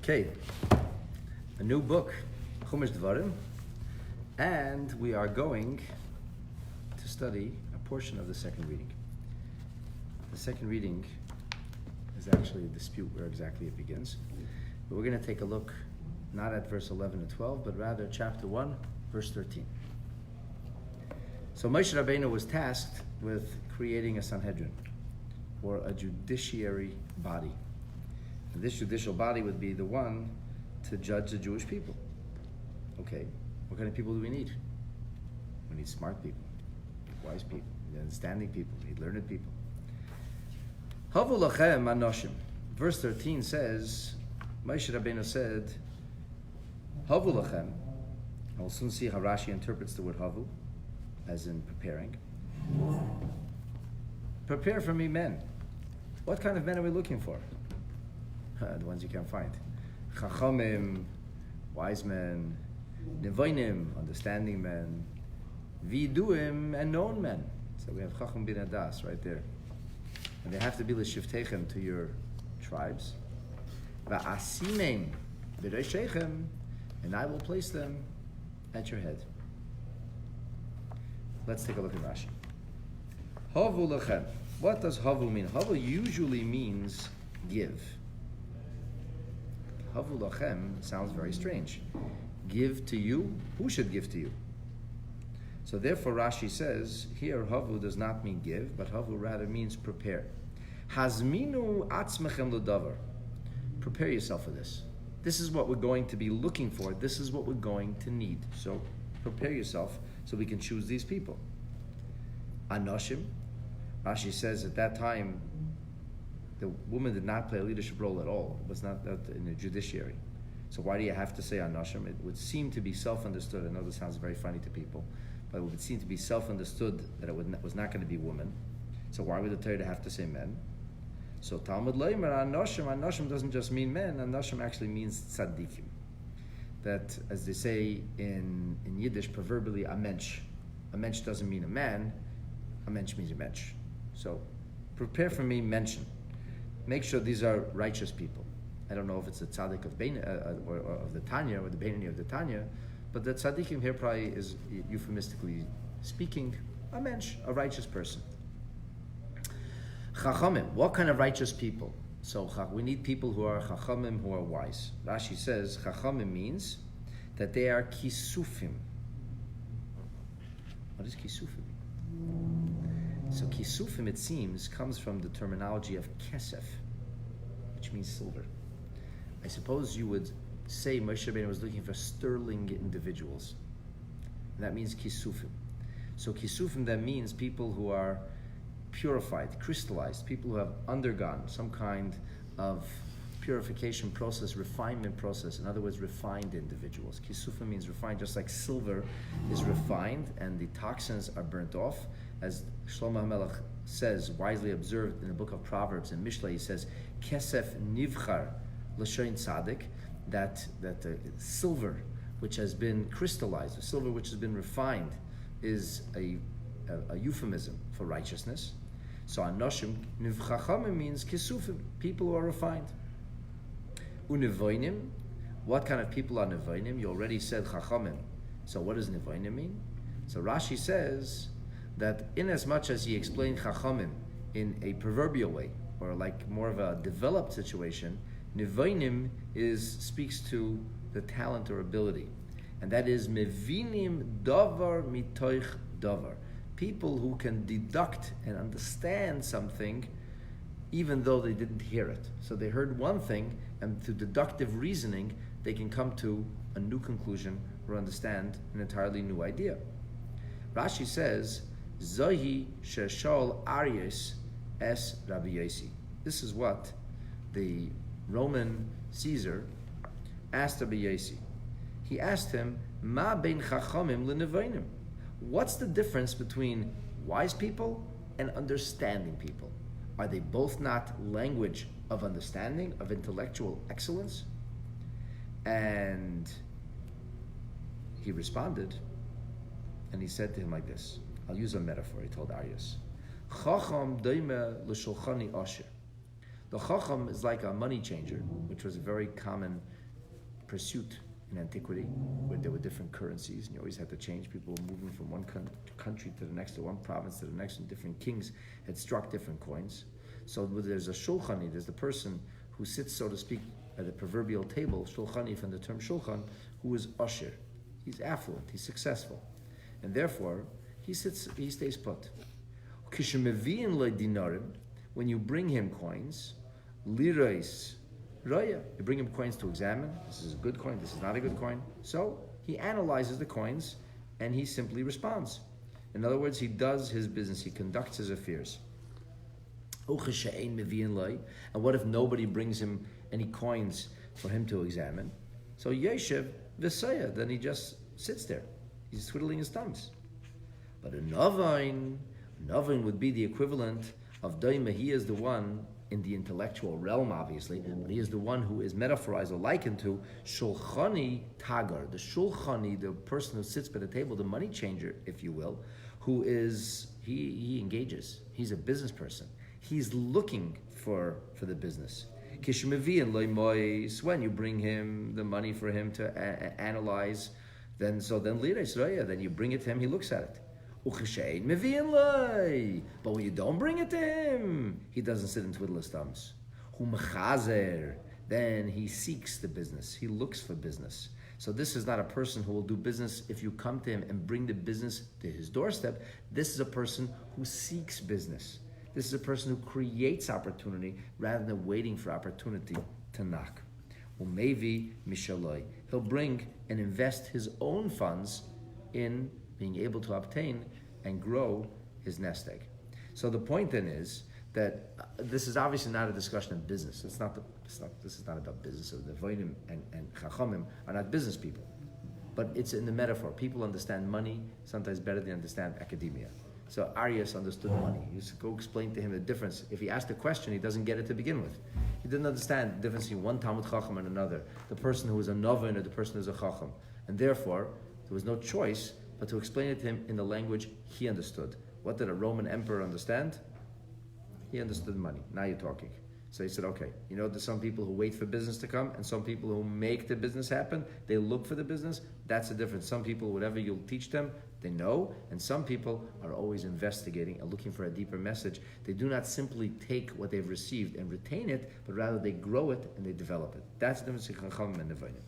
Okay, a new book, Chumash Devarim, and we are going to study a portion of the second reading. The second reading is actually a dispute where exactly it begins, but we're going to take a look not at verse 11 to 12, but rather chapter 1, verse 13. So Moshe Rabbeinu was tasked with creating a Sanhedrin, or a judiciary body. And this judicial body would be the one to judge the Jewish people. Okay, what kind of people do we need? We need smart people, wise people, understanding people, we need learned people. Havu lachem anoshim. Verse 13 says, Moshe Rabbeinu said, Havu lachem. And we'll soon see how Rashi interprets the word havu, as in preparing. Prepare for me men. What kind of men are we looking for? The ones you can't find. Chachamim, wise men. Nevoinim, understanding men. Viduim, and known men. So we have Chacham bin Adas right there. And they have to be l'shivtechem, to your tribes. Va'asimim b'reishechem, and I will place them at your head. Let's take a look at Rashi. Havu lechem. What does havu mean? Havu usually means give. Havu lachem sounds very strange. Give to you? Who should give to you? So therefore Rashi says, here havu does not mean give, but havu rather means prepare. Hazminu atzmechem l'davar. Prepare yourself for this. This is what we're going to be looking for. This is what we're going to need. So prepare yourself so we can choose these people. Anoshim. Rashi says at that time, the woman did not play a leadership role at all. It was not in the judiciary. So why do you have to say anoshim? It would seem to be self-understood. I know this sounds very funny to people, but it would seem to be self-understood that it was not going to be women. So why would the Torah have to say men? So Talmud Leimer, anoshim doesn't just mean men. Anoshim actually means tzaddikim. That, as they say in Yiddish, proverbially, a mensch. A mensch doesn't mean a man. A mensch means a mensch. So prepare for me mention. Make sure these are righteous people. I don't know if it's the tzaddik of or of the Tanya, or the Beinani of the Tanya, but the tzaddikim here probably is, euphemistically speaking, a mensch, a righteous person. Chachamim, what kind of righteous people? So we need people who are chachamim, who are wise. Rashi says chachamim means that they are kisufim. What does kisufim mean? So kisufim, it seems, comes from the terminology of kesef, which means silver. I suppose you would say Moshe Rabbeinu was looking for sterling individuals. And that means kisufim. So kisufim, that means people who are purified, crystallized, people who have undergone some kind of purification process, refinement process. In other words, refined individuals. Kisufim means refined, just like silver is refined and the toxins are burnt off. As Shlomo HaMelech says, wisely observed in the book of Proverbs and Mishlei, he says, Kesef nivchar l'shoin tzaddik, that the silver which has been crystallized, the silver which has been refined, is a euphemism for righteousness. So anoshim, nivchachamim means kisufim, people who are refined. Unevoinim, what kind of people are nevoinim? You already said chachamim. So what does nevoinim mean? So Rashi says that inasmuch as he explained chachamim in a proverbial way, or like more of a developed situation, nevoinim speaks to the talent or ability, and that is mevinim davar mitoich davar. People who can deduct and understand something even though they didn't hear it. So they heard one thing, and through deductive reasoning, they can come to a new conclusion or understand an entirely new idea. Rashi says, Zohi sheshol Aryes es Rabbi Yossi. This is what the Roman Caesar asked Rabbi Yossi. He asked him, Ma bein chachamim lenevoinim. What's the difference between wise people and understanding people? Are they both not language of understanding, of intellectual excellence? And he responded, and he said to him like this. I'll use a metaphor. He told Aryes, Chacham doime l'shulchani asher. The Chacham is like a money changer, which was a very common pursuit in antiquity, where there were different currencies, and you always had to change. People were moving from one country to the next, to one province to the next, and different kings had struck different coins. So there's a shulchani, there's the person who sits, so to speak, at a proverbial table, shulchani from the term shulchan, who is usher. He's affluent, he's successful. And therefore, he stays put. When you bring him coins, lirais, raya, you bring him coins to examine. This is a good coin, this is not a good coin. So he analyzes the coins and he simply responds. In other words, he does his business, he conducts his affairs. And what if nobody brings him any coins for him to examine? So Yeshev Visaya, then he just sits there. He's twiddling his thumbs. But a Navain would be the equivalent of Daima. He is the one in the intellectual realm, obviously, but he is the one who is metaphorized or likened to Shulchani Tagar, the Shulchani, the person who sits by the table, the money changer, if you will, who is, he engages. He's a business person. He's looking for the business. When you bring him the money for him to analyze, then you bring it to him, he looks at it. But when you don't bring it to him, he doesn't sit and twiddle his thumbs. Then he seeks the business. He looks for business. So this is not a person who will do business if you come to him and bring the business to his doorstep. This is a person who seeks business. This is a person who creates opportunity rather than waiting for opportunity to knock. Umevi mishaloi. He'll bring and invest his own funds in being able to obtain and grow his nest egg. So the point then is that this is obviously not a discussion of business. This is not about business. So the Voinim and Chachamim are not business people. But it's in the metaphor. People understand money sometimes better than understand academia. So Arias understood money. You just go explain to him the difference. If he asked a question, he doesn't get it to begin with. He didn't understand the difference between one Talmud Chacham and another, the person who is a Novin or the person who is a Chacham. And therefore, there was no choice but to explain it to him in the language he understood. What did a Roman emperor understand? He understood money. Now you're talking. So he said, okay, there's some people who wait for business to come and some people who make the business happen. They look for the business. That's the difference. Some people, whatever you'll teach them, they know. And some people are always investigating and looking for a deeper message. They do not simply take what they've received and retain it, but rather they grow it and they develop it. That's the difference between Chachamim and Nevonim.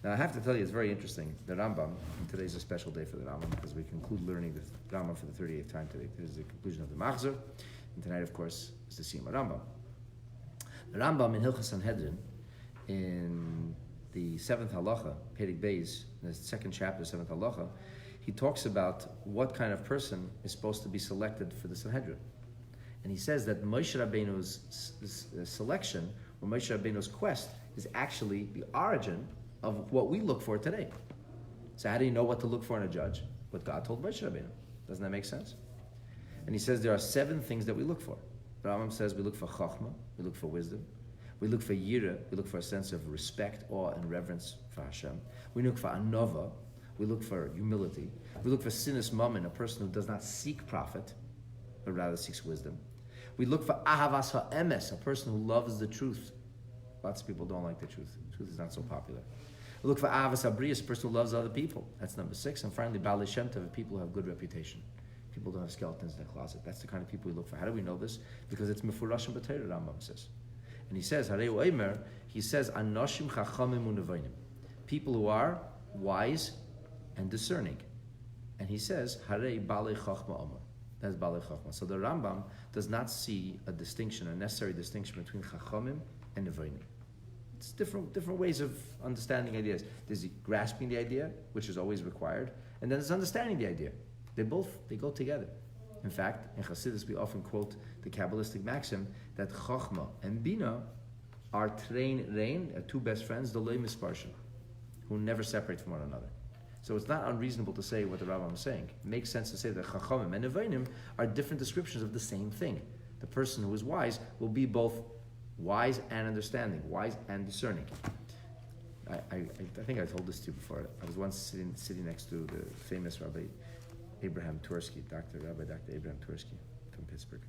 Now I have to tell you, it's very interesting. The Rambam, and today's a special day for the Rambam because we conclude learning the Rambam for the 38th time today. This is the conclusion of the Machzor. And tonight, of course, is the Siyum Rambam. The Rambam in Hilchos Sanhedrin, in the 7th halacha, Perek Beis, in the 2nd chapter, 7th halacha, he talks about what kind of person is supposed to be selected for the Sanhedrin. And he says that Moshe Rabbeinu's selection, or Moshe Rabbeinu's quest, is actually the origin of what we look for today. So how do you know what to look for in a judge? What God told Moshe Rabbeinu. Doesn't that make sense? And he says there are 7 things that we look for. The Rambam says we look for chachma, we look for wisdom, we look for yira, we look for a sense of respect, awe, and reverence for Hashem. We look for anova, we look for humility. We look for sinus mammon, a person who does not seek profit, but rather seeks wisdom. We look for ahavas ha'emes, a person who loves the truth. Lots of people don't like the truth. The truth is not so popular. We look for ahavas habrius, a person who loves other people. That's number 6. And finally, Baalei Shem Tov, people who have good reputation. People don't have skeletons in the closet. That's the kind of people we look for. How do we know this? Because it's Mefurashim B'Torah, Rambam says. And he says, Harei Oimer, he says, Anoshim Chachamim Unevonim, people who are wise and discerning. And he says, Harei Baalei Chachma Omer. That's Baalei Chachma. So the Rambam does not see a distinction, a necessary distinction between Chachamim and Nevonim. It's different ways of understanding ideas. There's grasping the idea, which is always required, and then there's understanding the idea. They go together. In fact, in Chassidus we often quote the Kabbalistic maxim that Chochma and Bina are rein, 2 best friends, the misparshin, who never separate from one another. So it's not unreasonable to say what the Rambam is saying. It makes sense to say that Chachamim and Nevonim are different descriptions of the same thing. The person who is wise will be both wise and understanding, wise and discerning. I think I told this to you before. I was once sitting next to the famous Rabbi Abraham Tursky, Rabbi Dr. Abraham Tursky from Pittsburgh.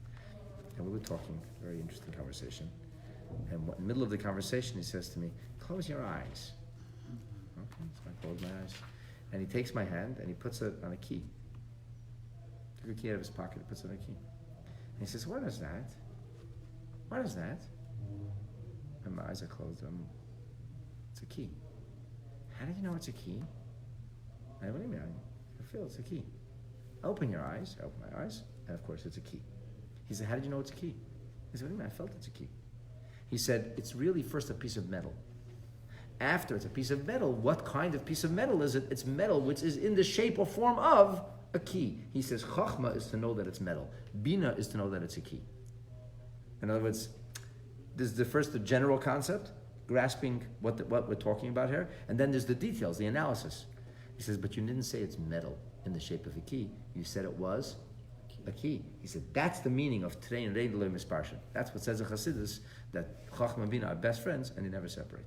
And we were talking, very interesting conversation. And in the middle of the conversation, he says to me, close your eyes. close my eyes. And he takes my hand and he puts it on a key. Took a key out of his pocket and puts it on a key. And he says, what is that? What is that? And my eyes are closed. It's a key. How did you know it's a key? I what do you mean? I feel it's a key. Open your eyes. I open my eyes. And of course, it's a key. He said, how did you know it's a key? I said, what do you mean? I felt it's a key. He said, it's really first a piece of metal. After it's a piece of metal, what kind of piece of metal is it? It's metal which is in the shape or form of a key. He says, Chachma is to know that it's metal. Bina is to know that it's a key. In other words, this is the general concept, grasping what we're talking about here, and then there's the details, the analysis. He says, but you didn't say it's metal in the shape of a key. You said it was a key. He said, that's the meaning of Trein Rein Lo Misparsha. That's what says in Chassidus, that Chachma and Bina are best friends and they never separate.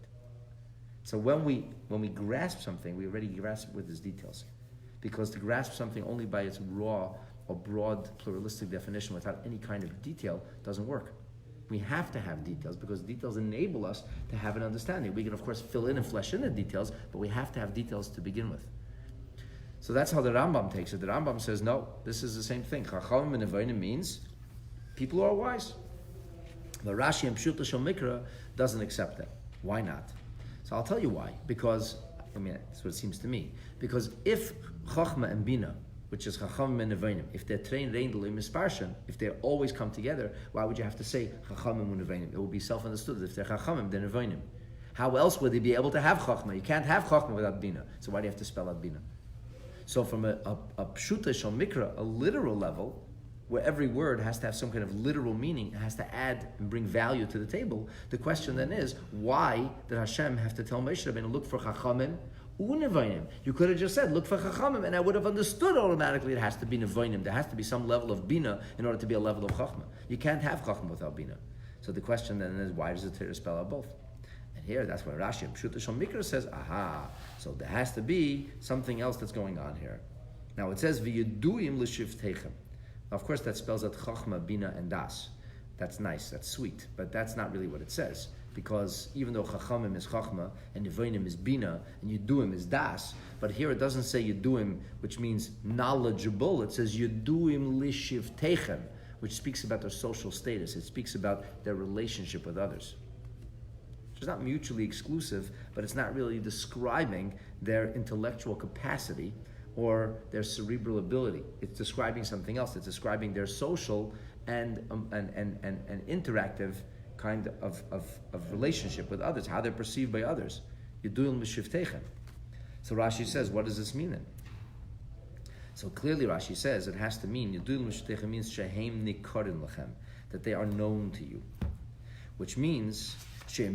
So when we grasp something, we already grasp it with its details. Because to grasp something only by its raw or broad pluralistic definition without any kind of detail doesn't work. We have to have details because details enable us to have an understanding. We can of course fill in and flesh in the details, but we have to have details to begin with. So that's how the Rambam takes it. The Rambam says, no, this is the same thing. Chachamim and Nevonim means people who are wise. The Rashi and Pshuta Shel Mikra doesn't accept that. Why not? So I'll tell you why. Because, that's what it seems to me. Because if Chachma and Bina, which is Chachamim and Nevonim, if they're trained reindel in Misparshan, if they always come together, why would you have to say Chachamim and Nevonim? It would be self-understood that if they're Chachamim, they're Nevonim. How else would they be able to have Chachma? You can't have Chachma without Bina. So why do you have to spell out Bina? So from a Pshuta Shel Mikra, a literal level, where every word has to have some kind of literal meaning, it has to add and bring value to the table, the question then is, why did Hashem have to tell Moshe Rabbeinu, look for Chachamim u'Nevonim? You could have just said, look for Chachamim, and I would have understood automatically it has to be Nevonim. There has to be some level of Bina in order to be a level of Chachma. You can't have Chachma without Bina. So the question then is, why does the Torah spell out both? And here, that's why Rashi and Pshuta Shel Mikra says, aha, so there has to be something else that's going on here. Now it says, v'yeduim l'shivteichem. Of course, that spells out Chachma, Bina, and Das. That's nice, that's sweet, but that's not really what it says. Because even though Chachamim is Chachma, and Nevonim is Bina, and Yeduim is Das, but here it doesn't say Yeduim, which means knowledgeable. It says Yeduim l'shivteichem, which speaks about their social status. It speaks about their relationship with others. It's not mutually exclusive, but it's not really describing their intellectual capacity or their cerebral ability. It's describing something else. It's describing their social and interactive kind of relationship with others, how they're perceived by others. Yeduim l'shivteichem. So Rashi says, what does this mean then? So clearly Rashi says it has to mean, Yeduim l'shivteichem means shehem nikorin lechem, that they are known to you. Which means, a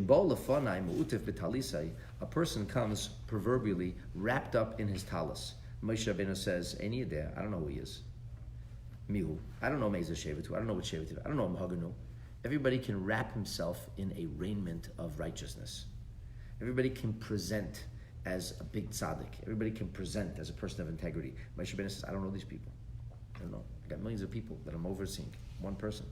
person comes proverbially wrapped up in his talis. Moshe Rabbeinu says, Eini yedea, I don't know who he is. Mihu, I don't know Meizer Shevitu, I don't know what Shevitu, I don't know Mahaganu. Everybody can wrap himself in a raiment of righteousness. Everybody can present as a big tzaddik. Everybody can present as a person of integrity. Moshe Rabbeinu says, I don't know these people. I don't know. I got millions of people that I'm overseeing. One person.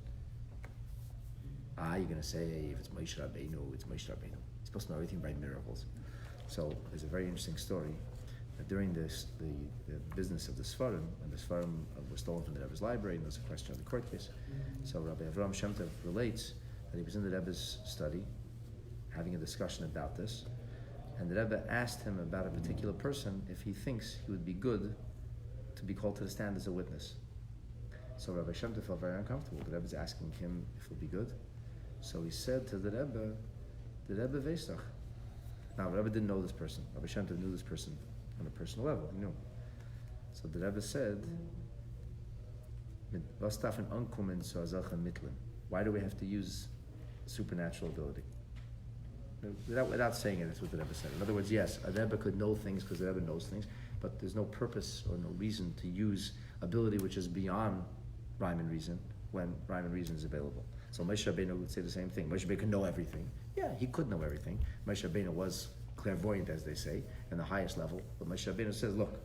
You're going to say, if it's Moshe Rabbeinu, it's Moshe Rabbeinu. He's supposed to know everything by miracles. So there's a very interesting story. During the business of the Sfarim, when the Sfarim were stolen from the Rebbe's library, and there was a question of the court case. So Rabbi Avraham Shem Tov relates that he was in the Rebbe's study, having a discussion about this, and the Rebbe asked him about a particular person if he thinks he would be good to be called to the stand as a witness. So Rabbi Shem Tov felt very uncomfortable. The Rebbe is asking him if it would be good. So he said to the Rebbe Veistach. Now, the Rebbe didn't know this person. Rabbi Shem Tov knew this person on a personal level. He knew. So the Rebbe said, why do we have to use supernatural ability? Without saying it, that's what the Rebbe said. In other words, yes, a Rebbe could know things because the Rebbe knows things, but there's no purpose or no reason to use ability which is beyond rhyme and reason when rhyme and reason is available. So Moshe Rabbeinu would say the same thing. Moshe Rabbeinu could know everything. Yeah, he could know everything. Moshe Rabbeinu was clairvoyant, as they say, in the highest level. But Moshe Rabbeinu says, look,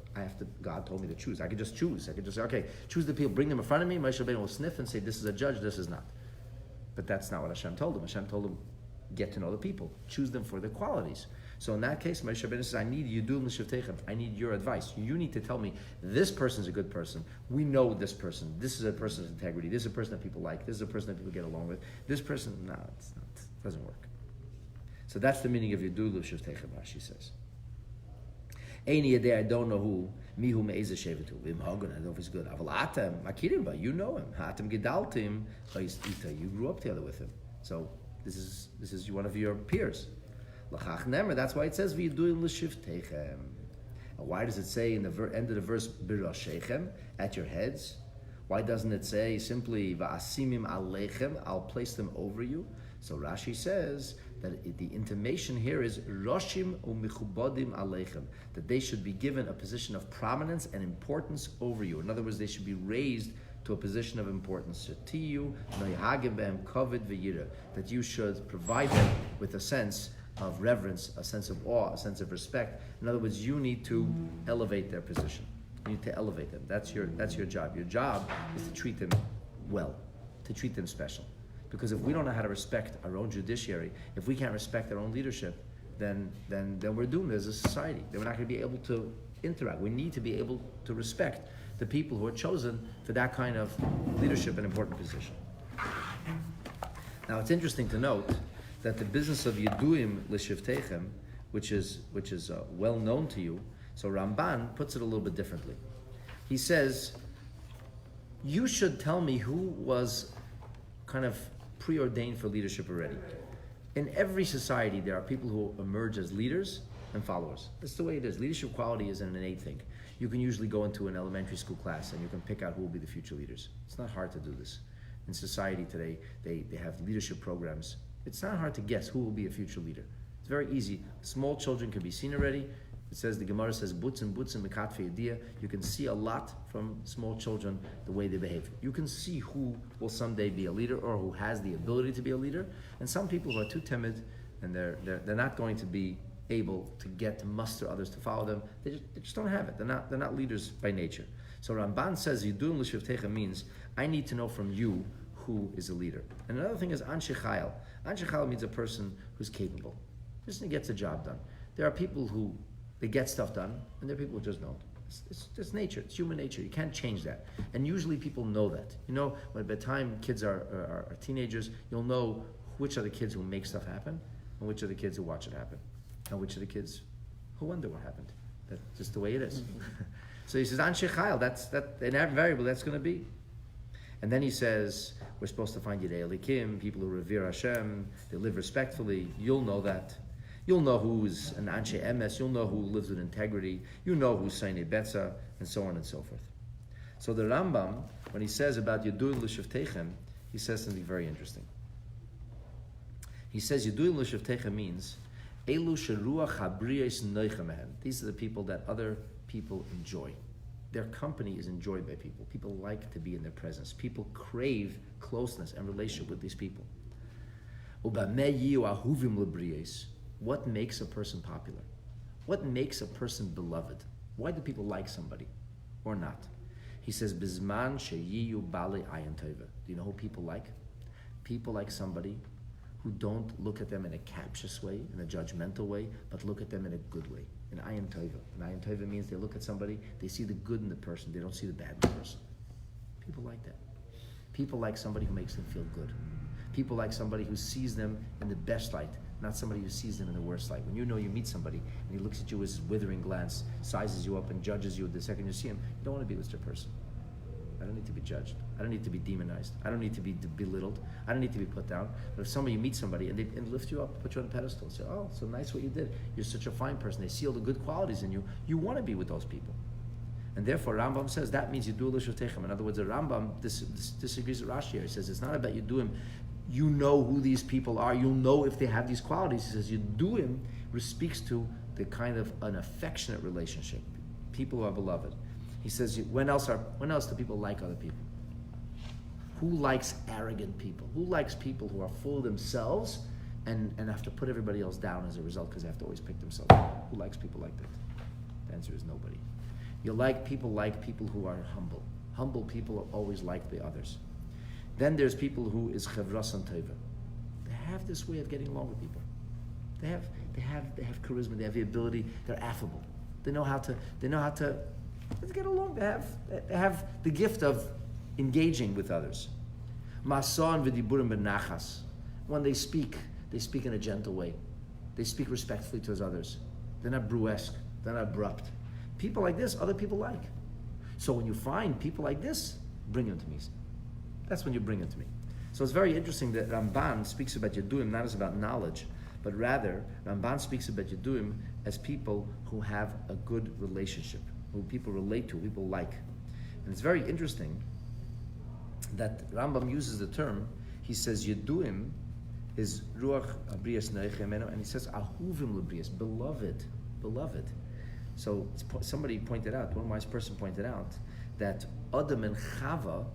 God told me to choose. I could just choose. I could just say, okay, choose the people, bring them in front of me. Moshe Rabbeinu will sniff and say, this is a judge, this is not. But that's not what Hashem told him. Hashem told him, get to know the people. Choose them for their qualities. So in that case, Moshe Rabbeinu says, I need Yidul L'Shavtechem. I need your advice. You need to tell me, this person's a good person. We know this person. This is a person of integrity. This is a person that people like. This is a person that people get along with. This person, no, it's not. It doesn't work. So that's the meaning of Yidul L'Shavtechem, Rashi says. Eini Yedei, I don't know who. Mihu me'ezeh shevetu. V'im hagun, I don't know if he's good. Aval atem, makirim ba, you know him. Ha'atem gedaltim, you grew up together with him. So this is one of your peers. L'chach nemer, that's why it says v'yiduim l'shiftechem. And why does it say in the end of the verse b'rashechem, at your heads? Why doesn't it say simply va'asimim aleichem, I'll place them over you? So Rashi says that the intimation here is roshim u'michubadim aleichem, that they should be given a position of prominence and importance over you. In other words, they should be raised to a position of importance. Shetiyu noyhagim behem kavod v'yira, that you should provide them with a sense of reverence, a sense of awe, a sense of respect. In other words, you need to elevate their position. You need to elevate them. That's your job. Your job is to treat them well, to treat them special. Because if we don't know how to respect our own judiciary, if we can't respect our own leadership, then we're doomed as a society. Then we're not going to be able to interact. We need to be able to respect the people who are chosen for that kind of leadership and important position. Now, it's interesting to note that the business of Yiduim L'Shivtechem, which is well known to you, so Ramban puts it a little bit differently. He says, you should tell me who was kind of preordained for leadership already. In every society, there are people who emerge as leaders and followers. That's the way it is. Leadership quality is an innate thing. You can usually go into an elementary school class and you can pick out who will be the future leaders. It's not hard to do this. In society today, they have leadership programs. It's not hard to guess who will be a future leader. It's very easy. Small children can be seen already. It says, the Gemara says, butzim mikatfe yediyah. You can see a lot from small children, the way they behave. You can see who will someday be a leader or who has the ability to be a leader. And some people who are too timid and they're not going to be able to muster others to follow them. They just don't have it. They're not leaders by nature. So Ramban says, Yidun l'shivtecha means, I need to know from you who is a leader. And another thing is anshe chayil. Anshe chayil means a person who's capable. Just gets the job done. There are people who they get stuff done, and there are people who just don't. It's just nature. It's human nature. You can't change that. And usually people know that. You know, by the time kids are teenagers, you'll know which are the kids who make stuff happen, and which are the kids who watch it happen, and which are the kids who wonder what happened. That's just the way it is. So he says, Anshe chayil, that's invariable, that's going to be. And then he says, we're supposed to find Yidei Elikim, people who revere Hashem, they live respectfully. You'll know that. You'll know who's an Anshe Emes, you'll know who lives with integrity, you know who's Sainei Betza, and so on and so forth. So the Rambam, when he says about Yidui L'Shavtechem, he says something very interesting. He says Yidui L'Shavtechem means, Elu Sheruach Habriyos Noicha Mehem. These are the people that other people enjoy. Their company is enjoyed by people. People like to be in their presence. People crave closeness and relationship with these people. What makes a person popular? What makes a person beloved? Why do people like somebody or not? He says, Bizman sheyiyu bali ayin tova. Do you know who people like? People like somebody who don't look at them in a captious way, in a judgmental way, but look at them in a good way. In ayin tova. And ayin tova means they look at somebody, they see the good in the person, they don't see the bad in the person. People like that. People like somebody who makes them feel good. People like somebody who sees them in the best light, not somebody who sees them in the worst light. When you know you meet somebody and he looks at you with his withering glance, sizes you up and judges you the second you see him, you don't want to be with such a person. I don't need to be judged. I don't need to be demonized. I don't need to be belittled. I don't need to be put down. But if you meet somebody and they lift you up, put you on a pedestal, say, oh, so nice what you did. You're such a fine person. They see all the good qualities in you. You want to be with those people. And therefore, Rambam says that means you do l'shavtechem. In other words, the Rambam disagrees with Rashi here. He says it's not about you do him. You know who these people are. You'll know if they have these qualities. He says you do him speaks to the kind of an affectionate relationship. People who are beloved. He says, when else do people like other people? Who likes arrogant people? Who likes people who are full of themselves and have to put everybody else down as a result because they have to always pick themselves up? Who likes people like that? The answer is nobody. You like people who are humble. Humble people are always liked by others. Then there's people who is chevras and teva. They have this way of getting along with people. They have charisma. They have the ability. They're affable. They know how to let's get along. They have the gift of engaging with others. Masan v'diburim benachas. When they speak in a gentle way. They speak respectfully towards others. They're not brusque. They're not abrupt. People like this, other people like. So when you find people like this, bring them to me. That's when you bring them to me. So it's very interesting that Ramban speaks about Yeduim not as about knowledge, but rather Ramban speaks about Yeduim as people who have a good relationship, who people relate to, people like. And it's very interesting that Rambam uses the term, he says Yeduim is Ruach Abrias Neichem, and he says Ahuvim Lebrias, beloved. So somebody pointed out, one wise person pointed out, that Adam and Chava,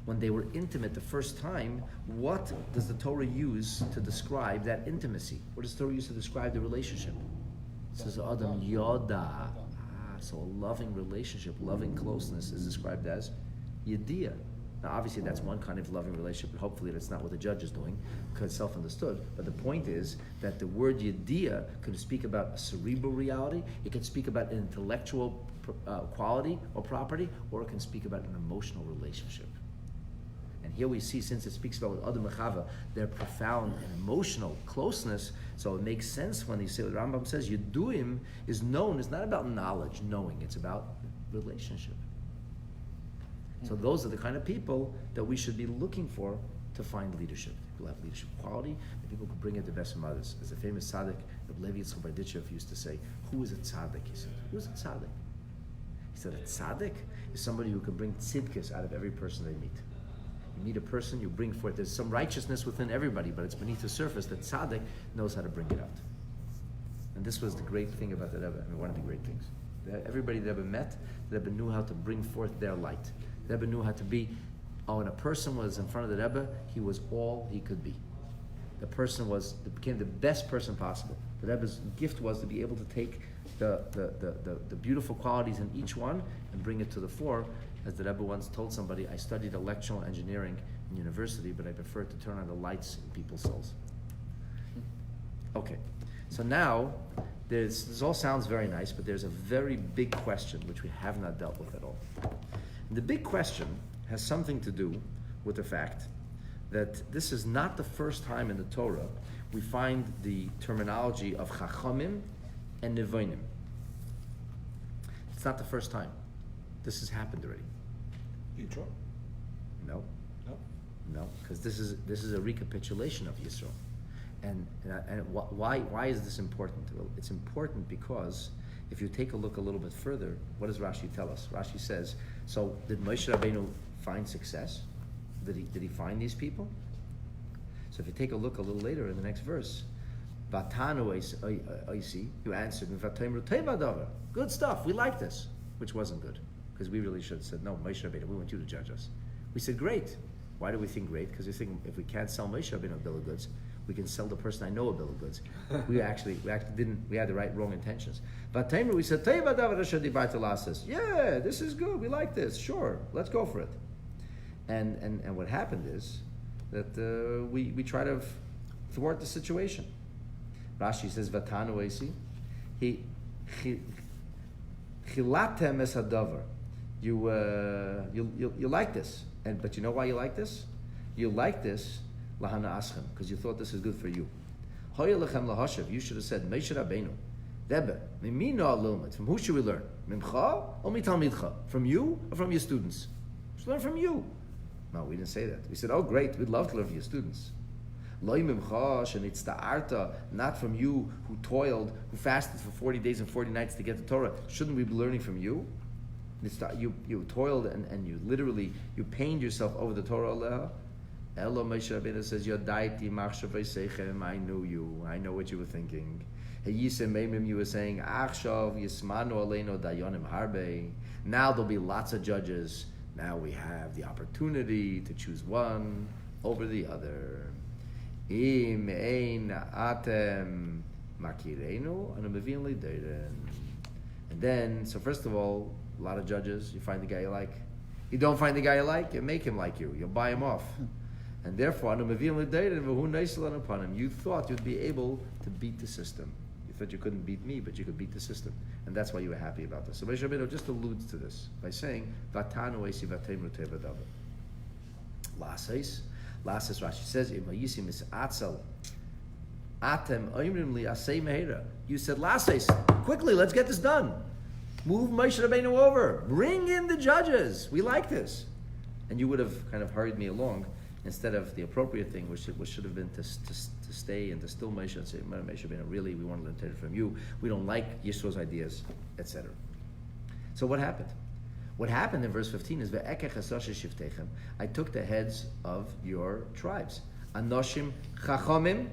when they were intimate the first time, what does the Torah use to describe that intimacy? What does the Torah use to describe the relationship? It says Adam Yoda. So a loving relationship, loving closeness is described as Yediyah. Now obviously that's one kind of loving relationship, but hopefully that's not what the judge is doing, because it's self-understood. But the point is that the word Yediyah can speak about a cerebral reality, it can speak about an intellectual quality or property, or it can speak about an emotional relationship. And here we see, since it speaks about with Adam and Chava, their profound and emotional closeness, so it makes sense when they say, what Rambam says, Yeduim is known, it's not about knowledge, knowing, it's about relationship. So those are the kind of people that we should be looking for to find leadership. People have leadership quality, and people who bring it the best from others. As the famous tzaddik, Rabbi Levi Yitzchak Berditchev used to say, who is a tzaddik? He said, who is a tzaddik? He said, a tzaddik is somebody who can bring tzidkis out of every person they meet. You meet a person, you bring forth, there's some righteousness within everybody, but it's beneath the surface that tzaddik knows how to bring it out. And this was the great thing about the Rebbe, one of the great things. Everybody the Rebbe met, the Rebbe knew how to bring forth their light. The Rebbe knew how to be, when a person was in front of the Rebbe, he was all he could be. The person became the best person possible. The Rebbe's gift was to be able to take the beautiful qualities in each one and bring it to the fore. As the Rebbe once told somebody, I studied electrical engineering in university, but I prefer to turn on the lights in people's souls. Okay, so now, this all sounds very nice, but there's a very big question which we have not dealt with at all. And the big question has something to do with the fact that this is not the first time in the Torah we find the terminology of Chachamim and Nevonim. It's not the first time. This has happened already. Yitro? No, because this is a recapitulation of Yisro. And why is this important? Well, it's important because if you take a look a little bit further, what does Rashi tell us? Rashi says, so did Moshe Rabbeinu find success? Did he find these people? So if you take a look a little later in the next verse, Vatanu oisi, you answered, good stuff, we like this, which wasn't good, because we really should have said, no, Moshe Rabbeinu, we want you to judge us. We said, great. Why do we think great? Because we think if we can't sell Moshe Rabbeinu a bill of goods, we can sell the person I know a bill of goods. we actually didn't, we had the wrong intentions. But we said, yeah, this is good, we like this, sure, let's go for it. And what happened is that we try to thwart the situation. Rashi says, Vatanu esi, chilatem es hadavar. You like this, but you know why you like this? You like this lahana aschem, because you thought this is good for you. Hoya lechem lahashav. You should have said Moshe Rabbeinu, Rebbe, mimino alilmet. From who should we learn? Mimcha or mitalmidcha? From you or from your students? We should learn from you. No, we didn't say that. We said, oh great, we'd love to learn from your students. Lo mimcha shenitzta'arta, not from you who toiled, who fasted for 40 days and 40 nights to get the Torah. Shouldn't we be learning from you? You toiled and you literally, you pained yourself over the Torah. Elo Moshe Rabbeinu says, Yodaiti machshavei seichem, I knew you, I know what you were thinking. Heyisem meimim, you were saying, Achshav yismanu aleinu dayonim harbe. Now there'll be lots of judges. Now we have the opportunity to choose one over the other. Im ein atem makirenu anamavin leideren. And then, so first of all, a lot of judges, you find the guy you like. You don't find the guy you like, you make him like you. You'll buy him off. And therefore, you thought you'd be able to beat the system. You thought you couldn't beat me, but you could beat the system. And that's why you were happy about this. So Moshe Rabbeinu just alludes to this by saying, Vatanu esi vatemru tevadav. Lasis, Rashi says, you said, Lasis, quickly, let's get this done. Move Moshe Rabbeinu over. Bring in the judges. We like this. And you would have kind of hurried me along instead of the appropriate thing, which should have been to stay and to still Moshe and say, Moshe Rabbeinu, really, we want to learn from you. We don't like Yisro's ideas, etc. So what happened? What happened in verse 15 is, I took the heads of your tribes. Anoshim chachomim,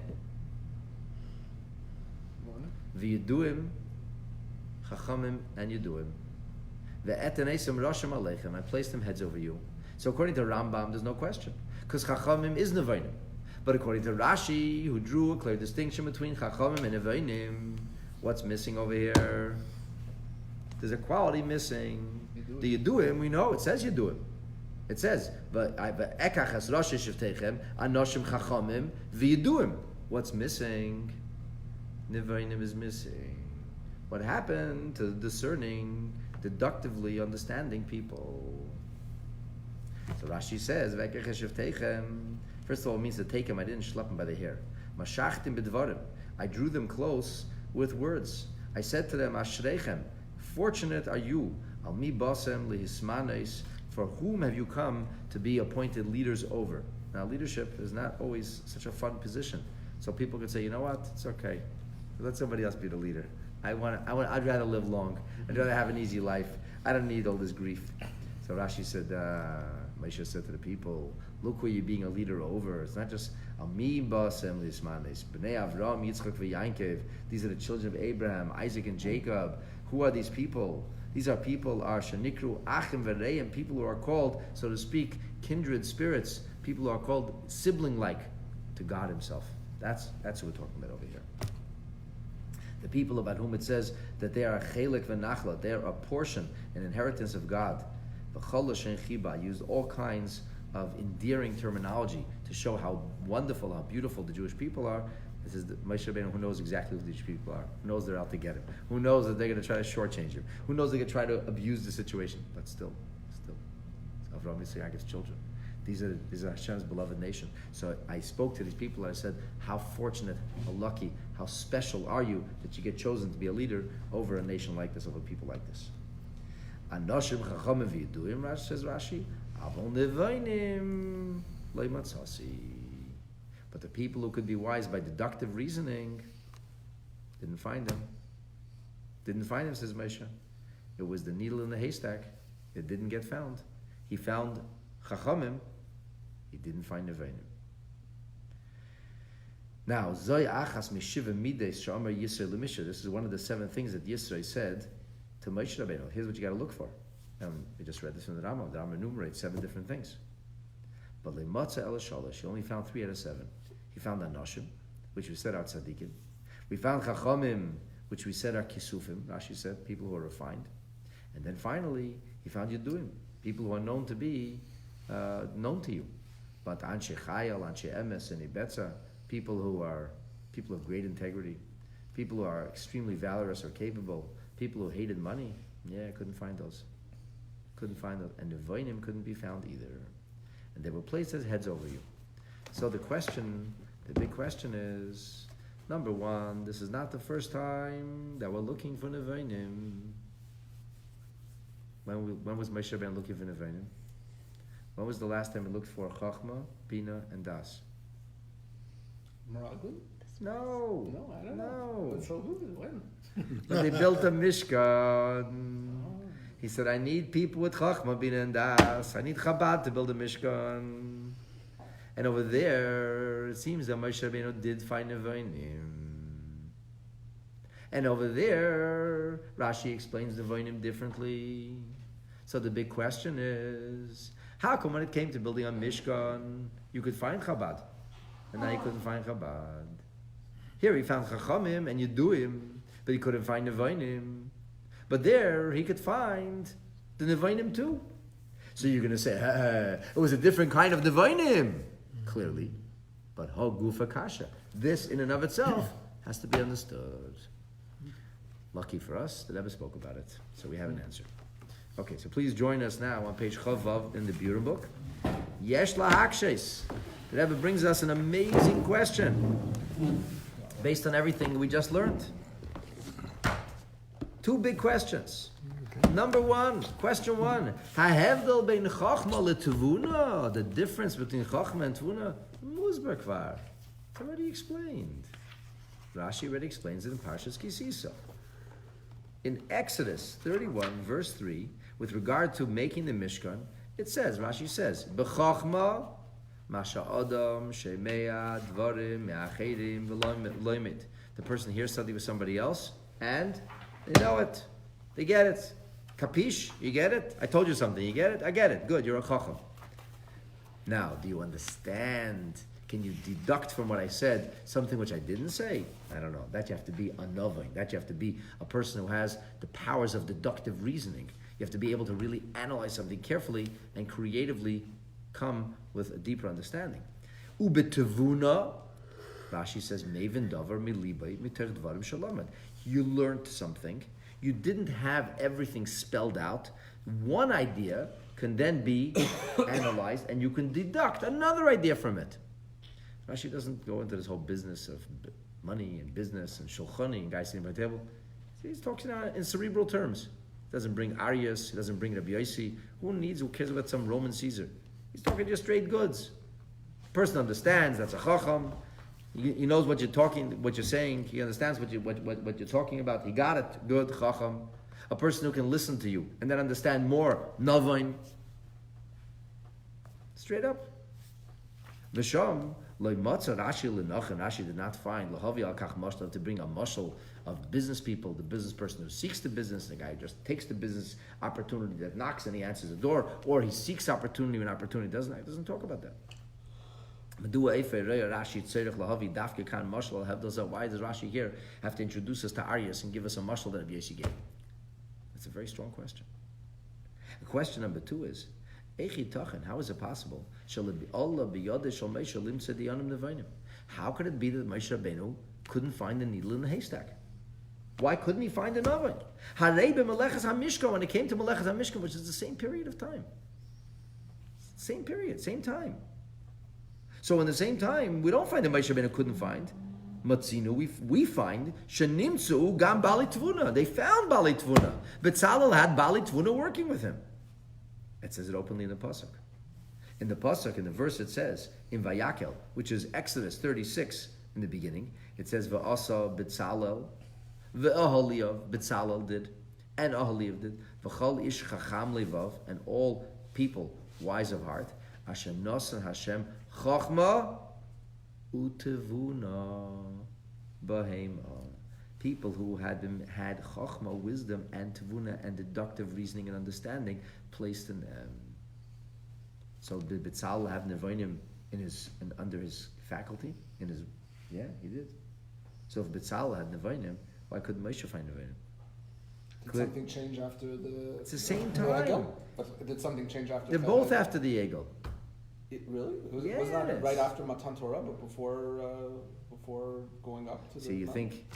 v'yeduim, chachomim and yeduim. Ve'etenesim roshim aleichem, I placed them heads over you. So according to Rambam, there's no question. Because chachomim is nevainim. But according to Rashi, who drew a clear distinction between chachomim and nevainim, what's missing over here? There's a quality missing. The Yeduim, we know, it says Yeduim. It says, Ekachas Rosh Shivtechem, Anoshim Chachamim, V'Yeduim. What's missing? Nevainim is missing. What happened to discerning, deductively understanding people? So Rashi says, Ekachas Shivtechem, first of all, it means to take him, I didn't schlep him by the hair. Mashachtim B'Dvarim, I drew them close with words. I said to them, Ashreichem, fortunate are you, Al mi basem lihismanes, for whom have you come to be appointed leaders over? Now, leadership is not always such a fun position. So people could say, you know what, it's okay. Let somebody else be the leader. I'd rather live long. I'd rather have an easy life. I don't need all this grief. So Rashi said, Moshe said to the people, look who you're being a leader over. It's not just Al mi basem lihismanes. Bnei Avram, Yitzchak, v'Yankev. These are the children of Abraham, Isaac, and Jacob. Who are these people? These are people, Shanikru Achim V'Reim, people who are called, so to speak, kindred spirits, people who are called sibling-like to God Himself. That's who we're talking about over here. The people about whom it says that they are a chelik v'nachla, they are a portion, an inheritance of God. V'chol l'shen chiba used all kinds of endearing terminology to show how wonderful, how beautiful the Jewish people are. This is Moshe Rabbeinu, who knows exactly who these people are, who knows they're out to get him, who knows that they're going to try to shortchange him, who knows they're going to try to abuse the situation, but still, it's Avraham Yitzchak's children. These are Hashem's beloved nation. So I spoke to these people and I said, how fortunate, how lucky, how special are you that you get chosen to be a leader over a nation like this, over people like this. Anoshim chachamim v'yeduim, says Rashi, avol nevainim leimatzasi. But the people who could be wise by deductive reasoning didn't find him. Didn't find him, says Moshe. It was the needle in the haystack. It didn't get found. He found Chachamim. He didn't find Nevainim. Now, Zoi Achas Mishiva Mides Sha'amar Yisrael L'Misha. This is one of the 7 things that Yisrael said to Moshe Rabbeinu. Here's what you got to look for. And we just read this from the Rambam. The Rambam enumerates 7 different things. But Lematza El Shalosh, he only found 3 out of 7. He found Anoshim, which we said are tzaddikim. We found Chachamim, which we said are Kisufim. Rashi said, people who are refined. And then finally, he found Yeduim, people who are known to be known to you. But Anshe Chayal, Anshe Emes, and Ibetza, people who are people of great integrity, people who are extremely valorous or capable, people who hated money. Yeah, I couldn't find those. And Nevainim couldn't be found either. And they were placed as heads over you. So the big question is, number one, this is not the first time that we're looking for Nevainim. When was Moshe Rabbeinu looking for Nevainim? When was the last time we looked for Chachma, Bina, and Das? Meraglim? No, I don't know. So when? When they built a Mishkan. He said, I need people with Chachma, Bina, and Das. I need Chabad to build a Mishkan. And over there, it seems that Moshe Rabbeinu did find Nevainim. And over there, Rashi explains Nevainim differently. So the big question is, how come when it came to building a Mishkan, you could find Chabad, and now you couldn't find Chabad? Here he found Chachamim and Yeduim, but he couldn't find Nevainim. But there he could find the Nevainim too. So you're going to say, it was a different kind of Nevainim. clearly, but ho gufa kasha. This in and of itself has to be understood. Lucky for us, the Rebbe spoke about it, so we have an answer. Okay, so please join us now on page Chavav in the Buren book. Yesh lahakshes. The Rebbe brings us an amazing question based on everything we just learned. Two big questions. Number one, question one. Hahevdel bein chachma letevuna. The difference between chachma and tvuna. Musbar kvar. It's already explained. Rashi already explains it in Parshas Kisisa. In Exodus 31, verse 3, with regard to making the Mishkan, it says, Rashi says, B'chachma, masha adam, shemea, dvarim, me'acherim, v'loimit. The person hears something with somebody else, and they know it. They get it. Capish? You get it? I told you something. You get it? I get it. Good, you're a chacham. Now, do you understand? Can you deduct from what I said something which I didn't say? I don't know. That you have to be a novin. That you have to be a person who has the powers of deductive reasoning. You have to be able to really analyze something carefully and creatively come with a deeper understanding. Ubetevuna, Rashi says, Mevin davar milibay miter dvarim shalamed. You learned something. You didn't have everything spelled out. One idea can then be analyzed, and you can deduct another idea from it. Rashi doesn't go into this whole business of money and business and shulchani and guys sitting by the table. He's talking in cerebral terms. He doesn't bring Arias. He doesn't bring Rabbi Yossi. Who cares about some Roman Caesar? He's talking just straight goods. Person understands that's a chacham. He knows what you're saying. He understands what you're talking about. He got it. Good chacham. A person who can listen to you and then understand more. Navain. Straight up. V'sham. Rashi did not find to bring a mashal of business people, the business person who seeks the business, the guy who just takes the business opportunity that knocks and he answers the door, or he seeks opportunity when opportunity doesn't talk about that. Why does Rashi here have to introduce us to Arias and give us a mashal that Rabbi Yossi gave? That's a very strong question. Question number two is, how is it possible? How could it be that Moshe Rabbeinu couldn't find a needle in the haystack? Why couldn't he find an oven? When it came to Melechas HaMishkan, which is the same period of time. Same period, same time. So in the same time, we don't find that Moshe Rabbeinu couldn't find. Matzinu, we find Shenimtzu Gam Bali Tvuna. They found Bali Tvuna. Betzalel had Bali Tvuna working with him. It says it openly in the pasuk. In the pasuk, in the verse, it says in Vayakel, which is Exodus 36 in the beginning. It says Va'asa Betzalel, Ve'aholiyav Betzalel did, and Aholiyav did. V'chol ish chacham levav, and all people wise of heart. Asher nosan Hashem chachma utevuna bahema. People who had chachma, wisdom, and tevuna, and deductive reasoning and understanding placed in them. So did Betzalel have nevonim under his faculty? Yeah, he did. So if Betzalel had nevonim, why couldn't Moshe find nevonim? Did something change after the? It's the same time. But did something change after? They're both after the Egel. Really? Yes. Was that right after Matan Torah, but before going up to the? So you think?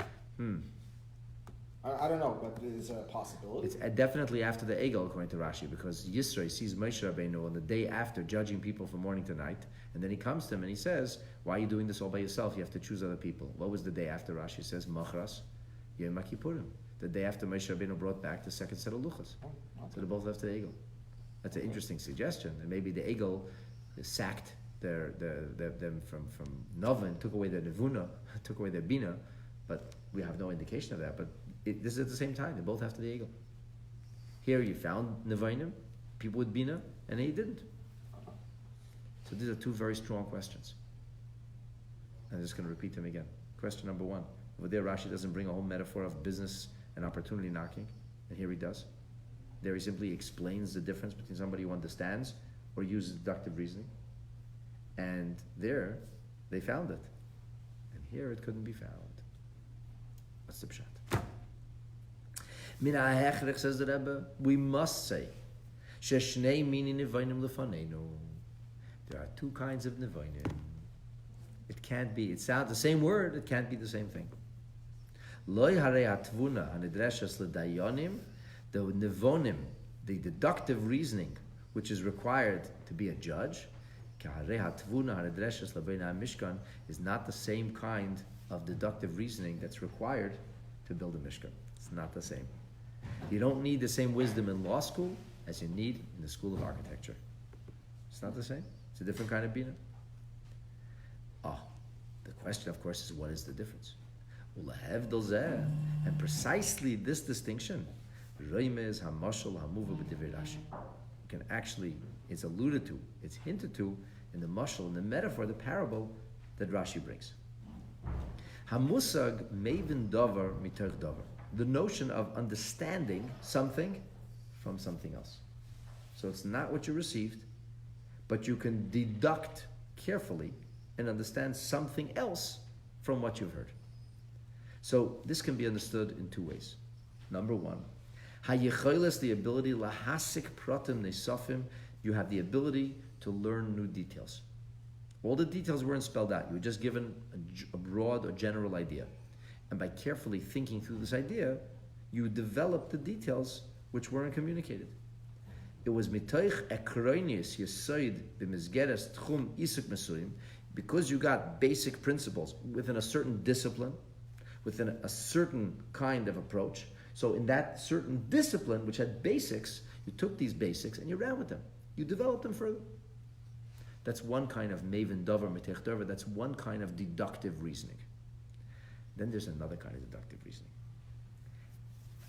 I don't know, but is a possibility. It's definitely after the Egel, according to Rashi, because Yisro sees Moshe Rabbeinu on the day after judging people from morning to night, and then he comes to him and he says, "Why are you doing this all by yourself? You have to choose other people." What was the day after? Rashi says, "Machras Yom Kippurim," the day after Moshe Rabbeinu brought back the second set of luchas. So they both left the Egel. That's an interesting suggestion, and maybe the Egel sacked them from Novin, took away their nevuna, took away their bina, but we have no indication of that. But this is at the same time. They both have to the Egel. Here you found Nevinim, people with Bina, and he didn't. So these are two very strong questions. I'm just going to repeat them again. Question number one. Over there, Rashi doesn't bring a whole metaphor of business and opportunity knocking, and here he does. There he simply explains the difference between somebody who understands or uses deductive reasoning. And there, they found it. And here it couldn't be found. What's the pshat? Min ha'hechrich, says the Rebbe, we must say, sheshnei mini nevonim lefanenu. There are two kinds of nevonim. It can't be. It sounds the same word. It can't be the same thing. Loi harei hatvuna hanidreshes l'dayonim, the nevonim, the deductive reasoning, which is required to be a judge, kaharei hatvuna hanidreshes l'beina mishkan, is not the same kind of deductive reasoning that's required to build a mishkan. It's not the same. You don't need the same wisdom in law school as you need in the school of architecture. It's not the same. It's a different kind of bina. The question, of course, is what is the difference? And precisely this distinction, you can actually, it's alluded to, it's hinted to in the mashal, in the metaphor, the parable that Rashi brings. Hamusag mevin davar mitoch davar. The notion of understanding something from something else. So it's not what you received, but you can deduct carefully and understand something else from what you've heard. So this can be understood in two ways. Number one, hayecholes, the ability lahasik pratim nesofim, you have the ability to learn new details. All the details weren't spelled out. You were just given a broad or general idea. And by carefully thinking through this idea, you developed the details which weren't communicated. It was mitoich ekroinius yesoid b'mizgeres tchum isuk mesuyim, because you got basic principles within a certain discipline, within a certain kind of approach. So in that certain discipline, which had basics, you took these basics and you ran with them. You developed them further. That's one kind of maven dover mitech dover. That's one kind of deductive reasoning. Then there's another kind of deductive reasoning.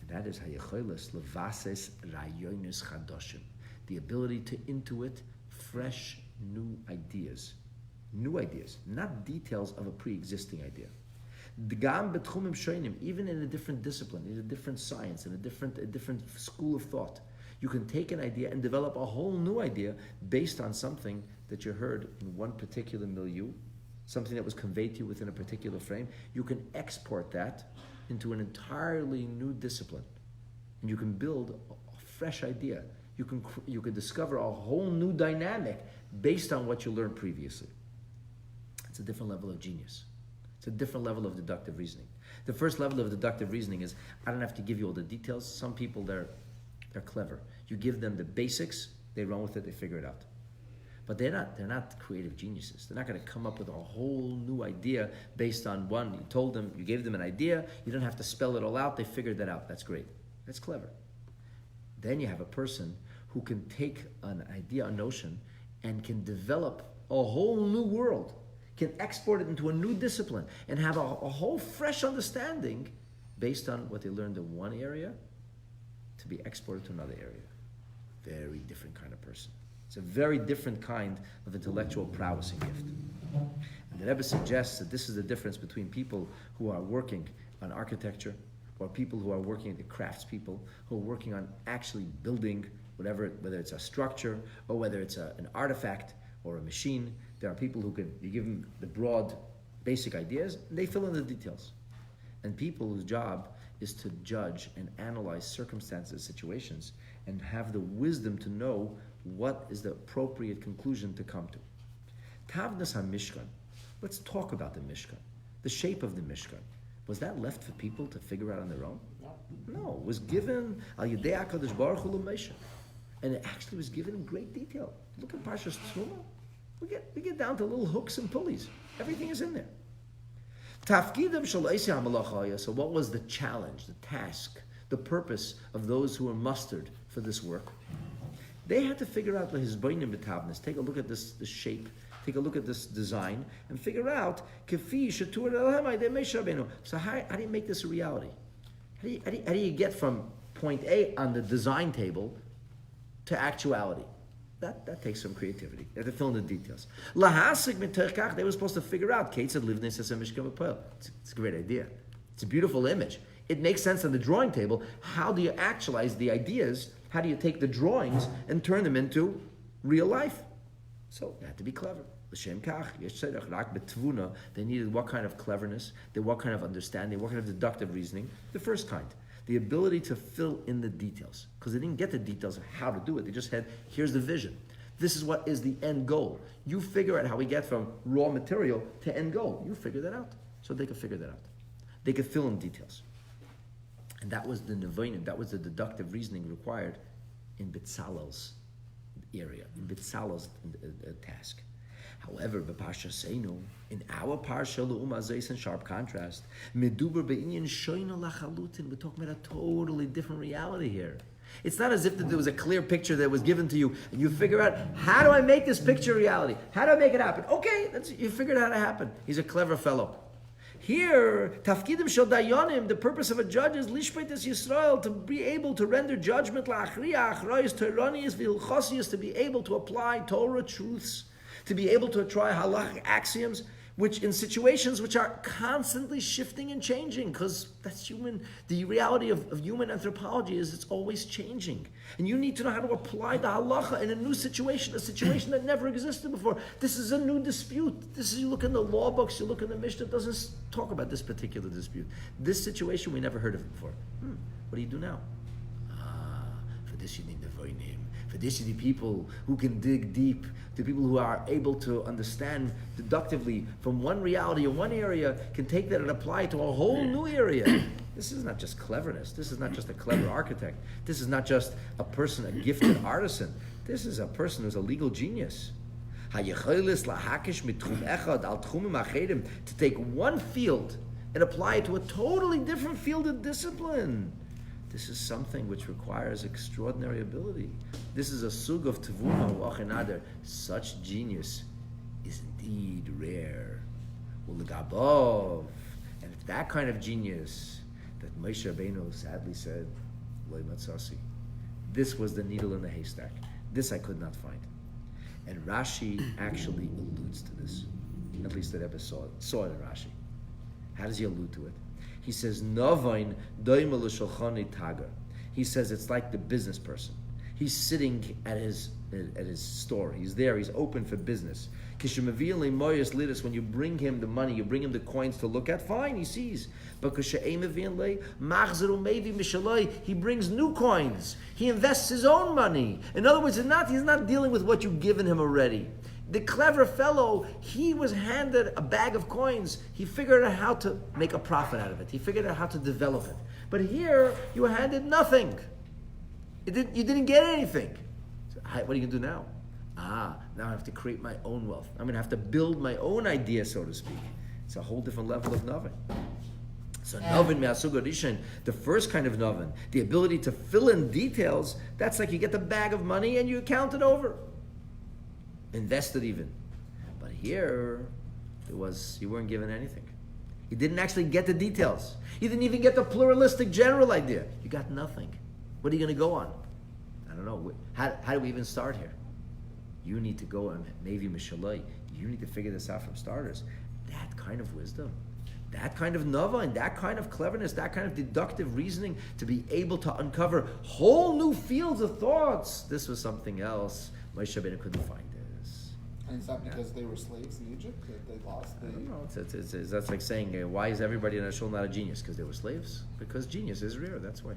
And that is hayecholes levases rayonis chadoshim, the ability to intuit fresh, new ideas. New ideas, not details of a pre-existing idea. Even in a different discipline, in a different science, in a different school of thought, you can take an idea and develop a whole new idea based on something that you heard in one particular milieu, something that was conveyed to you within a particular frame. You can export that into an entirely new discipline, and you can build a fresh idea. You can discover a whole new dynamic based on what you learned previously. It's a different level of genius. It's a different level of deductive reasoning. The first level of deductive reasoning is, I don't have to give you all the details. Some people, they're clever. You give them the basics, they run with it, they figure it out. But they're not creative geniuses. They're not going to come up with a whole new idea based on one. You told them, you gave them an idea, you don't have to spell it all out, they figured that out. That's great. That's clever. Then you have a person who can take an idea, a notion, and can develop a whole new world, can export it into a new discipline, and have a whole fresh understanding based on what they learned in one area to be exported to another area. Very different kind of person. It's a very different kind of intellectual prowess and gift. And the Rebbe suggests that this is the difference between people who are working on architecture or people who are working, the craftspeople, who are working on actually building whatever, whether it's a structure or whether it's an artifact or a machine. There are people who you give them the broad, basic ideas, and they fill in the details. And people whose job is to judge and analyze circumstances, situations, and have the wisdom to know what is the appropriate conclusion to come to. Tavnas HaMishkan. Let's talk about the Mishkan. The shape of the Mishkan. Was that left for people to figure out on their own? No. It was given Al Yedei HaKadosh Baruch Hu L'Moshe. And it actually was given in great detail. Look at Parshat Devarim. We get down to little hooks and pulleys. Everything is in there. Tafkidam shel Eisei HaMalacha. So what was the challenge, the task, the purpose of those who were mustered for this work? They had to figure out the Hizbonim B'Tavnis. Take a look at this shape. Take a look at this design and figure out Kefi Shatur Elohim Aydei Moshe Rabbeinu. So how do you make this a reality? How do you get from point A on the design table to actuality? That takes some creativity. You have to fill in the details. Lahasik Miterkach, they were supposed to figure out Kate said Livnei Sesem Mishkan B'Poel. It's a great idea. It's a beautiful image. It makes sense on the drawing table. How do you actualize the ideas? How do you take the drawings and turn them into real life? So you have to be clever. They needed what kind of cleverness, what kind of understanding, what kind of deductive reasoning? The first kind. The ability to fill in the details. Because they didn't get the details of how to do it. They just had, here's the vision. This is what is the end goal. You figure out how we get from raw material to end goal. You figure that out. So they could figure that out. They could fill in details. And that was the nevonim, that was the deductive reasoning required in Bezalel's area, in Bezalel's task. However, B'Parsha Seinu, in our Parsha L'Uma Zeis, in sharp contrast, Meduber Be'inyan Shoyna Lachalutin, we're talking about a totally different reality here. It's not as if there was a clear picture that was given to you, and you figure out, how do I make this picture reality? How do I make it happen? Okay, you figured out how to happen. He's a clever fellow. Here, Tafkidim Shel Dayanim, the purpose of a judge is Lishpeit Es Yisrael, to be able to render judgment, La'achriya, Achrayis, Toranius, V'ilchosius, to be able to apply Torah truths, to be able to try halachic axioms, which in situations which are constantly shifting and changing, because that's human. The reality of human anthropology is it's always changing. And you need to know how to apply the halacha in a new situation, a situation that never existed before. This is a new dispute. You look in the law books, you look in the Mishnah, it doesn't talk about this particular dispute. This situation, we never heard of it before. What do you do now? For this you need the Voinim. For this you need people who can dig deep, the people who are able to understand deductively from one reality or one area, can take that and apply it to a whole new area. This is not just cleverness. This is not just a clever architect. This is not just a person, a gifted artisan. This is a person who's a legal genius. To take one field and apply it to a totally different field of discipline. This is something which requires extraordinary ability. This is a sug of tevuna u'achenadar. Such genius is indeed rare. U'legabov, and it's that kind of genius that Moshe Rabbeinu sadly said, "Lo matzasi." This was the needle in the haystack. This I could not find. And Rashi actually alludes to this. At least the Rebbe saw it in Rashi. How does he allude to it? He says, Novain doimel shulchani tagar. He says it's like the business person. He's sitting at his store. He's there. He's open for business. When you bring him the money, you bring him the coins to look at, fine, he sees. But he brings new coins. He invests his own money. In other words, he's not dealing with what you've given him already. The clever fellow, he was handed a bag of coins. He figured out how to make a profit out of it. He figured out how to develop it. But here, you were handed nothing. You didn't get anything. So, what are you going to do now? Now I have to create my own wealth. I'm going to have to build my own idea, so to speak. It's a whole different level of Novin. So Novin me'asug rishon, the first kind of Novin, the ability to fill in details, that's like you get the bag of money and you count it over. Invested even. But here, you weren't given anything. You didn't actually get the details. You didn't even get the pluralistic general idea. You got nothing. What are you going to go on? I don't know. How do we even start here? You need to go on Mevi Mishalai. You need to figure this out from starters. That kind of wisdom, that kind of nova, and that kind of cleverness, that kind of deductive reasoning to be able to uncover whole new fields of thoughts. This was something else. Moshe Rabbeinu couldn't find this. And is that because they were slaves in Egypt that they lost? I don't know. That's like saying, why is everybody in a shul not a genius? Because they were slaves? Because genius is rare, that's why.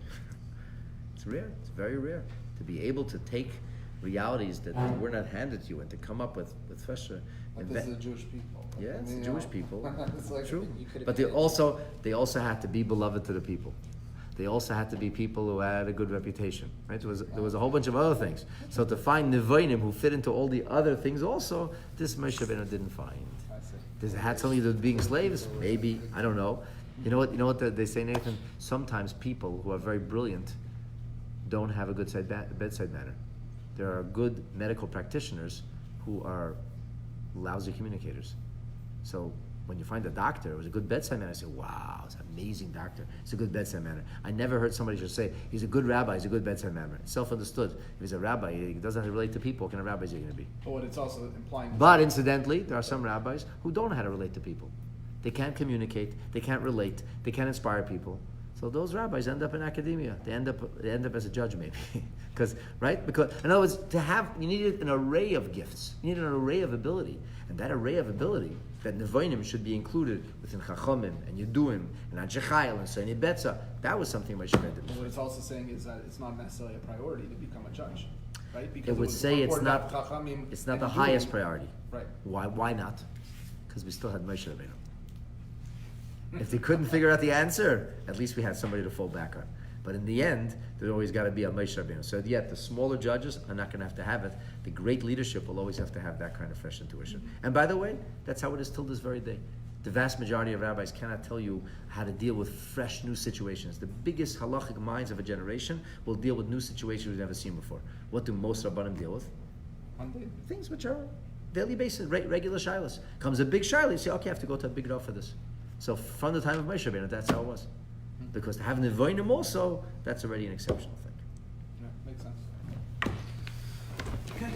It's rare. It's very rare. To be able to take realities that were not handed to you and to come up with fresh... But this is the Jewish people. Yeah, it's the Jewish people. It's like, true. But they also had to be beloved to the people. They also had to be people who had a good reputation. Right? There was a whole bunch of other things. So to find Nevoinim who fit into all the other things also, this Moshe Rabbeinu didn't find. Does it have something to do with being slaves? Maybe. I don't know. You know what they say, Nathan? Sometimes people who are very brilliant don't have a good bedside manner. There are good medical practitioners who are lousy communicators. So when you find a doctor who's a good bedside manner, I say, wow, it's an amazing doctor. It's a good bedside manner. I never heard somebody just say, he's a good rabbi, he's a good bedside manner. It's self-understood. If he's a rabbi, he doesn't relate to people. What kind of rabbis are you going to be? But what it's also implying... But incidentally, there are some rabbis who don't know how to relate to people. They can't communicate, they can't relate, they can't inspire people. So those rabbis end up in academia. They end up as a judge, maybe, because in other words, you needed an array of gifts. You needed an array of ability, and that array of ability, that nevoinim should be included within chachomim and yeduim and anshechayil and soni betza. That was something Moshe did. What it's also saying is that it's not necessarily a priority to become a judge. right? Because It would was say one it's word not. that Chachamim It's not didn't the do highest anything. priority. Right. Why not? Because we still had Moshe Rabbeinu. If they couldn't figure out the answer, at least we had somebody to fall back on. But in the end, there's always got to be a Moshe Rabbeinu. So yet, the smaller judges are not going to have it. The great leadership will always have to have that kind of fresh intuition. And by the way, that's how it is till this very day. The vast majority of rabbis cannot tell you how to deal with fresh new situations. The biggest halachic minds of a generation will deal with new situations we've never seen before. What do most rabbanim deal with? Monday. Things which are daily basis, regular shilas. Comes a big shilah, you say, okay, I have to go to a big rav for this. So from the time of Moshe Rabbeinu, that's how it was. Because to have an avoinim also, that's already an exceptional thing. Yeah, makes sense. Okay.